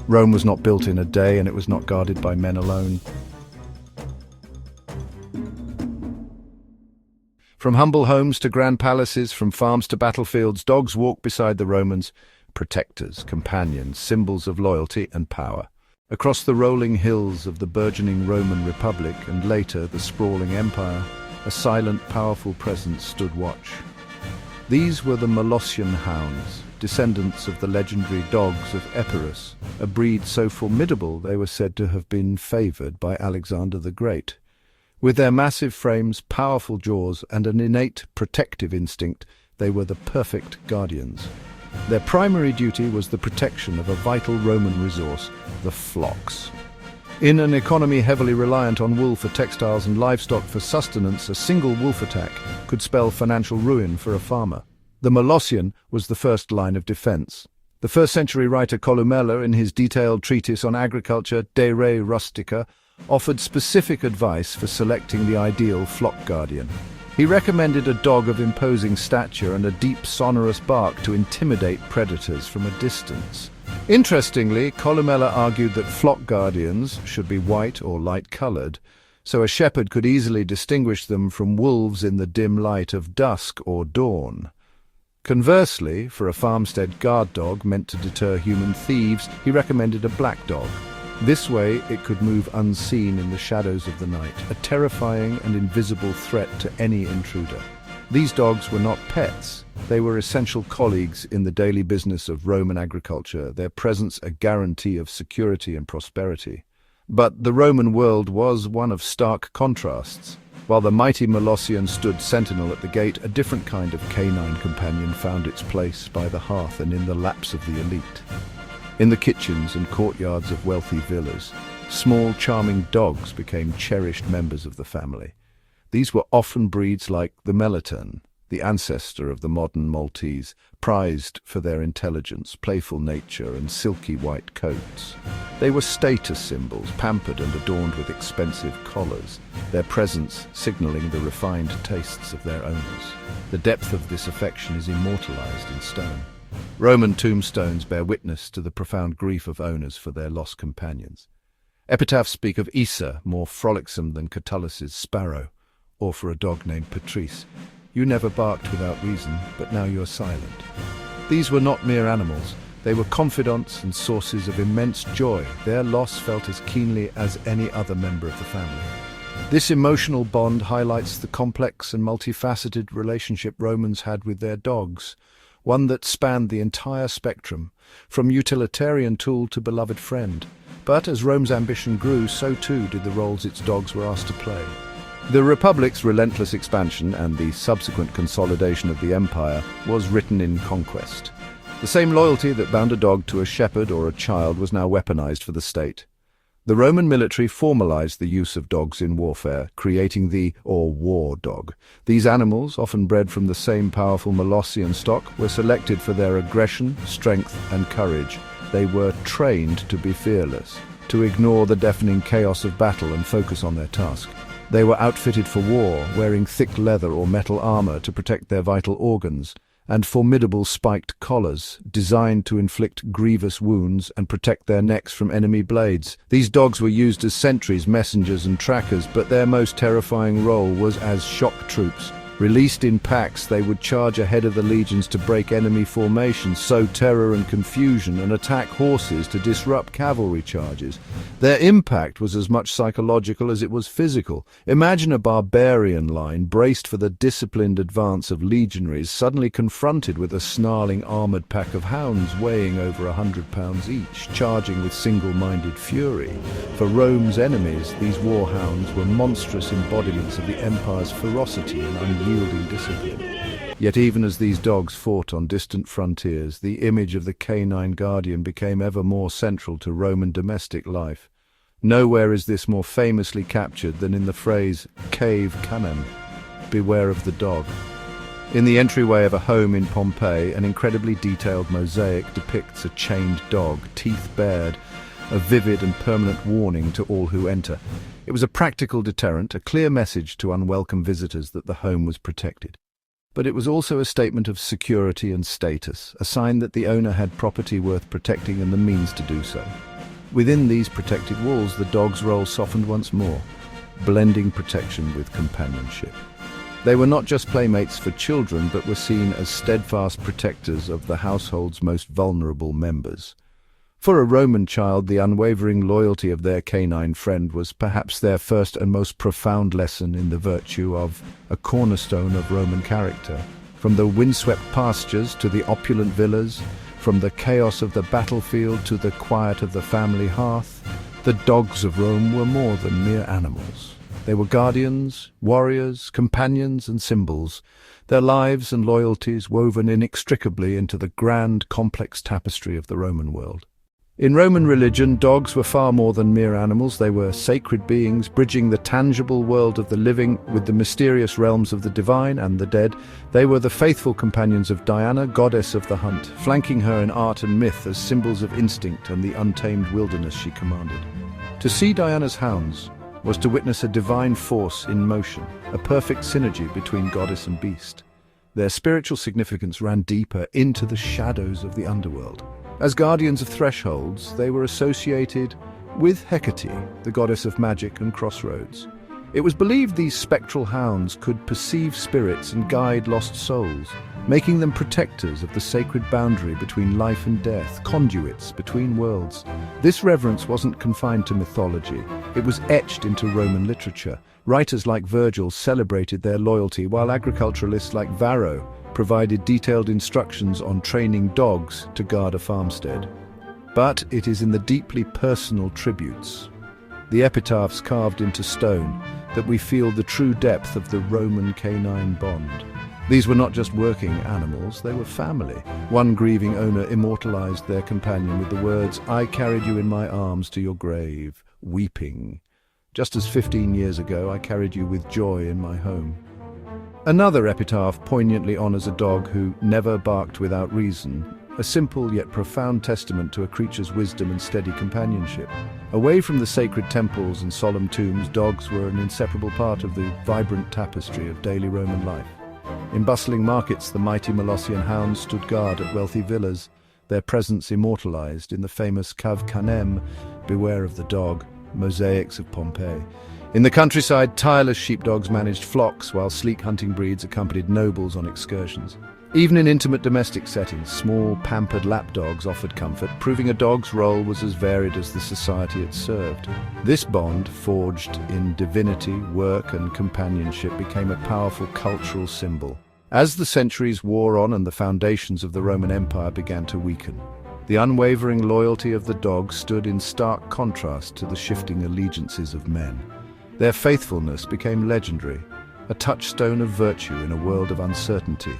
Rome was not built in a day, and it was not guarded by men alone. From humble homes to grand palaces, from farms to battlefields, dogs walked beside the Romans, protectors, companions, symbols of loyalty and power. Across the rolling hills of the burgeoning Roman Republic and later the sprawling empire, a silent, powerful presence stood watch. These were the Molossian hounds, descendants of the legendary dogs of Epirus, a breed so formidable they were said to have been favored by Alexander the Great. With their massive frames, powerful jaws, and an innate protective instinct, they were the perfect guardians. Their primary duty was the protection of a vital Roman resource, the flocks. In an economy heavily reliant on wool for textiles and livestock for sustenance, a single wolf attack could spell financial ruin for a farmer. The Molossian was the first line of defense. The first-century writer Columella, in his detailed treatise on agriculture, De Re Rustica, offered specific advice for selecting the ideal flock guardian. He recommended a dog of imposing stature and a deep, sonorous bark to intimidate predators from a distance. Interestingly, Columella argued that flock guardians should be white or light-colored, so a shepherd could easily distinguish them from wolves in the dim light of dusk or dawn. Conversely, for a farmstead guard dog meant to deter human thieves, he recommended a black dog. This way, it could move unseen in the shadows of the night, a terrifying and invisible threat to any intruder. These dogs were not pets. They were essential colleagues in the daily business of Roman agriculture, their presence a guarantee of security and prosperity. But the Roman world was one of stark contrasts. While the mighty Molossian stood sentinel at the gate, a different kind of canine companion found its place by the hearth and in the laps of the elite. In the kitchens and courtyards of wealthy villas, small, charming dogs became cherished members of the family. These were often breeds like the Melitone, the ancestor of the modern Maltese, prized for their intelligence, playful nature, and silky white coats. They were status symbols, pampered and adorned with expensive collars, their presence signaling the refined tastes of their owners. The depth of this affection is immortalized in stone. Roman tombstones bear witness to the profound grief of owners for their lost companions. Epitaphs speak of Issa, more frolicsome than Catullus's sparrow, or for a dog named Patrice. You never barked without reason, but now you're silent. These were not mere animals. They were confidants and sources of immense joy. Their loss felt as keenly as any other member of the family. This emotional bond highlights the complex and multifaceted relationship Romans had with their dogs, one that spanned the entire spectrum, from utilitarian tool to beloved friend. But as Rome's ambition grew, so too did the roles its dogs were asked to play. The Republic's relentless expansion and the subsequent consolidation of the empire was written in conquest. The same loyalty that bound a dog to a shepherd or a child was now weaponized for the state. The Roman military formalized the use of dogs in warfare, creating the war dog. These animals, often bred from the same powerful Molossian stock, were selected for their aggression, strength, and courage. They were trained to be fearless, to ignore the deafening chaos of battle and focus on their task. They were outfitted for war, wearing thick leather or metal armor to protect their vital organs, and formidable spiked collars, designed to inflict grievous wounds and protect their necks from enemy blades. These dogs were used as sentries, messengers, and trackers, but their most terrifying role was as shock troops. Released in packs, they would charge ahead of the legions to break enemy formations, sow terror and confusion, and attack horses to disrupt cavalry charges. Their impact was as much psychological as it was physical. Imagine a barbarian line, braced for the disciplined advance of legionaries, suddenly confronted with a snarling armored pack of hounds weighing over 100 pounds each, charging with single-minded fury. For Rome's enemies, these war hounds were monstrous embodiments of the empire's ferocity and unyielding discipline. Yet even as these dogs fought on distant frontiers, the image of the canine guardian became ever more central to Roman domestic life. Nowhere is this more famously captured than in the phrase cave canem, beware of the dog. In the entryway of a home in Pompeii, an incredibly detailed mosaic depicts a chained dog, teeth bared, a vivid and permanent warning to all who enter. It was a practical deterrent, a clear message to unwelcome visitors that the home was protected. But it was also a statement of security and status, a sign that the owner had property worth protecting and the means to do so. Within these protected walls, the dog's role softened once more, blending protection with companionship. They were not just playmates for children, but were seen as steadfast protectors of the household's most vulnerable members. For a Roman child, the unwavering loyalty of their canine friend was perhaps their first and most profound lesson in the virtue of a cornerstone of Roman character. From the windswept pastures to the opulent villas, from the chaos of the battlefield to the quiet of the family hearth, the dogs of Rome were more than mere animals. They were guardians, warriors, companions, and symbols, their lives and loyalties woven inextricably into the grand, complex tapestry of the Roman world. In Roman religion, dogs were far more than mere animals. They were sacred beings, bridging the tangible world of the living with the mysterious realms of the divine and the dead. They were the faithful companions of Diana, goddess of the hunt, flanking her in art and myth as symbols of instinct and the untamed wilderness she commanded. To see Diana's hounds was to witness a divine force in motion, a perfect synergy between goddess and beast. Their spiritual significance ran deeper into the shadows of the underworld. As guardians of thresholds, they were associated with Hecate, the goddess of magic and crossroads. It was believed these spectral hounds could perceive spirits and guide lost souls, making them protectors of the sacred boundary between life and death, conduits between worlds. This reverence wasn't confined to mythology. It was etched into Roman literature. Writers like Virgil celebrated their loyalty, while agriculturalists like Varro provided detailed instructions on training dogs to guard a farmstead. But it is in the deeply personal tributes, the epitaphs carved into stone, that we feel the true depth of the Roman canine bond. These were not just working animals, they were family. One grieving owner immortalized their companion with the words, "I carried you in my arms to your grave, weeping. Just as 15 years ago I carried you with joy in my home." Another epitaph poignantly honors a dog who never barked without reason, a simple yet profound testament to a creature's wisdom and steady companionship. Away from the sacred temples and solemn tombs, dogs were an inseparable part of the vibrant tapestry of daily Roman life. In bustling markets, the mighty Molossian hounds stood guard at wealthy villas, their presence immortalized in the famous Cav Canem, "Beware of the Dog," mosaics of Pompeii. In the countryside, tireless sheepdogs managed flocks, while sleek hunting breeds accompanied nobles on excursions. Even in intimate domestic settings, small, pampered lapdogs offered comfort, proving a dog's role was as varied as the society it served. This bond, forged in divinity, work, and companionship, became a powerful cultural symbol. As the centuries wore on and the foundations of the Roman Empire began to weaken, the unwavering loyalty of the dog stood in stark contrast to the shifting allegiances of men. Their faithfulness became legendary, a touchstone of virtue in a world of uncertainty.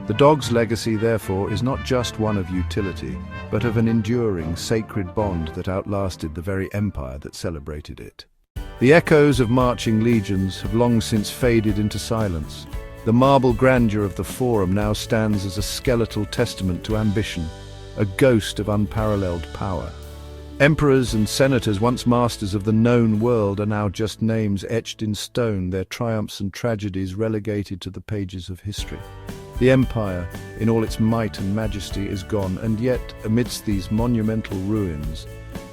The dog's legacy, therefore, is not just one of utility, but of an enduring, sacred bond that outlasted the very empire that celebrated it. The echoes of marching legions have long since faded into silence. The marble grandeur of the Forum now stands as a skeletal testament to ambition, a ghost of unparalleled power. Emperors and senators, once masters of the known world, are now just names etched in stone, their triumphs and tragedies relegated to the pages of history. The empire, in all its might and majesty, is gone, and yet, amidst these monumental ruins,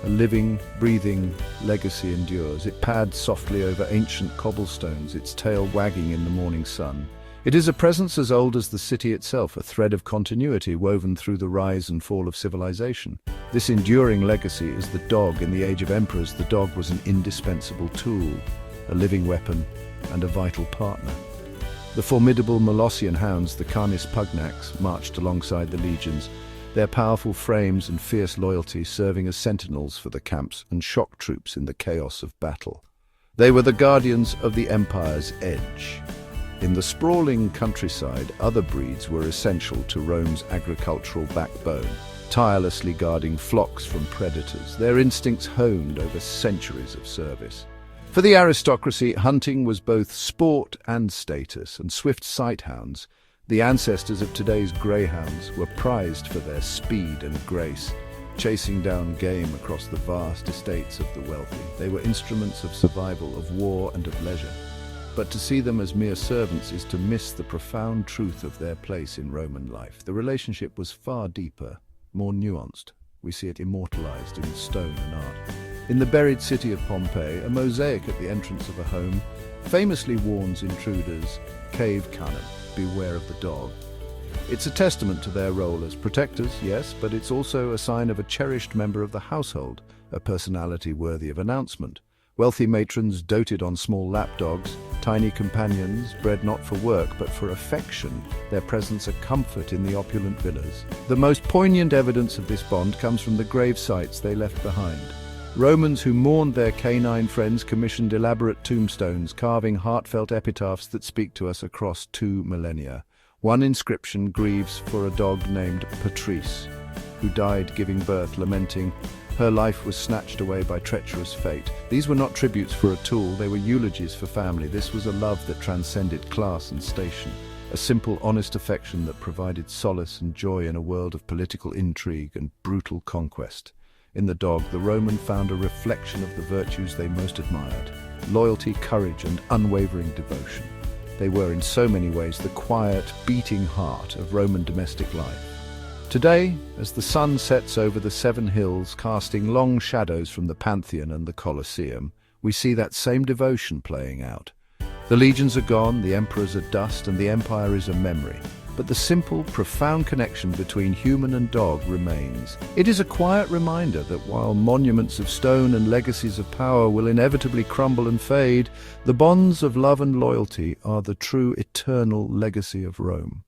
a living, breathing legacy endures. It pads softly over ancient cobblestones, its tail wagging in the morning sun. It is a presence as old as the city itself, a thread of continuity woven through the rise and fall of civilization. This enduring legacy is the dog. In the age of emperors, the dog was an indispensable tool, a living weapon, and a vital partner. The formidable Molossian hounds, the Canis pugnax, marched alongside the legions, their powerful frames and fierce loyalty serving as sentinels for the camps and shock troops in the chaos of battle. They were the guardians of the empire's edge. In the sprawling countryside, other breeds were essential to Rome's agricultural backbone, tirelessly guarding flocks from predators, their instincts honed over centuries of service. For the aristocracy, hunting was both sport and status, and swift sighthounds, the ancestors of today's greyhounds, were prized for their speed and grace, chasing down game across the vast estates of the wealthy. They were instruments of survival, of war, and of leisure. But to see them as mere servants is to miss the profound truth of their place in Roman life. The relationship was far deeper, more nuanced. we see it immortalized in stone and art. In the buried city of Pompeii, a mosaic at the entrance of a home famously warns intruders, "Cave canem, beware of the dog." It's a testament to their role as protectors, yes, but it's also a sign of a cherished member of the household, a personality worthy of announcement. Wealthy matrons doted on small lapdogs, tiny companions bred not for work but for affection, their presence a comfort in the opulent villas. The most poignant evidence of this bond comes from the grave sites they left behind. Romans who mourned their canine friends commissioned elaborate tombstones, carving heartfelt epitaphs that speak to us across 2 millennia. One inscription grieves for a dog named Patrice, who died giving birth, lamenting, "Her life was snatched away by treacherous fate." These were not tributes for a tool, they were eulogies for family. This was a love that transcended class and station, a simple, honest affection that provided solace and joy in a world of political intrigue and brutal conquest. In the dog, the Roman found a reflection of the virtues they most admired: loyalty, courage, and unwavering devotion. They were in so many ways the quiet, beating heart of Roman domestic life. Today, as the sun sets over the 7 hills, casting long shadows from the Pantheon and the Colosseum, we see that same devotion playing out. The legions are gone, the emperors are dust, and the empire is a memory. But the simple, profound connection between human and dog remains. It is a quiet reminder that while monuments of stone and legacies of power will inevitably crumble and fade, the bonds of love and loyalty are the true eternal legacy of Rome.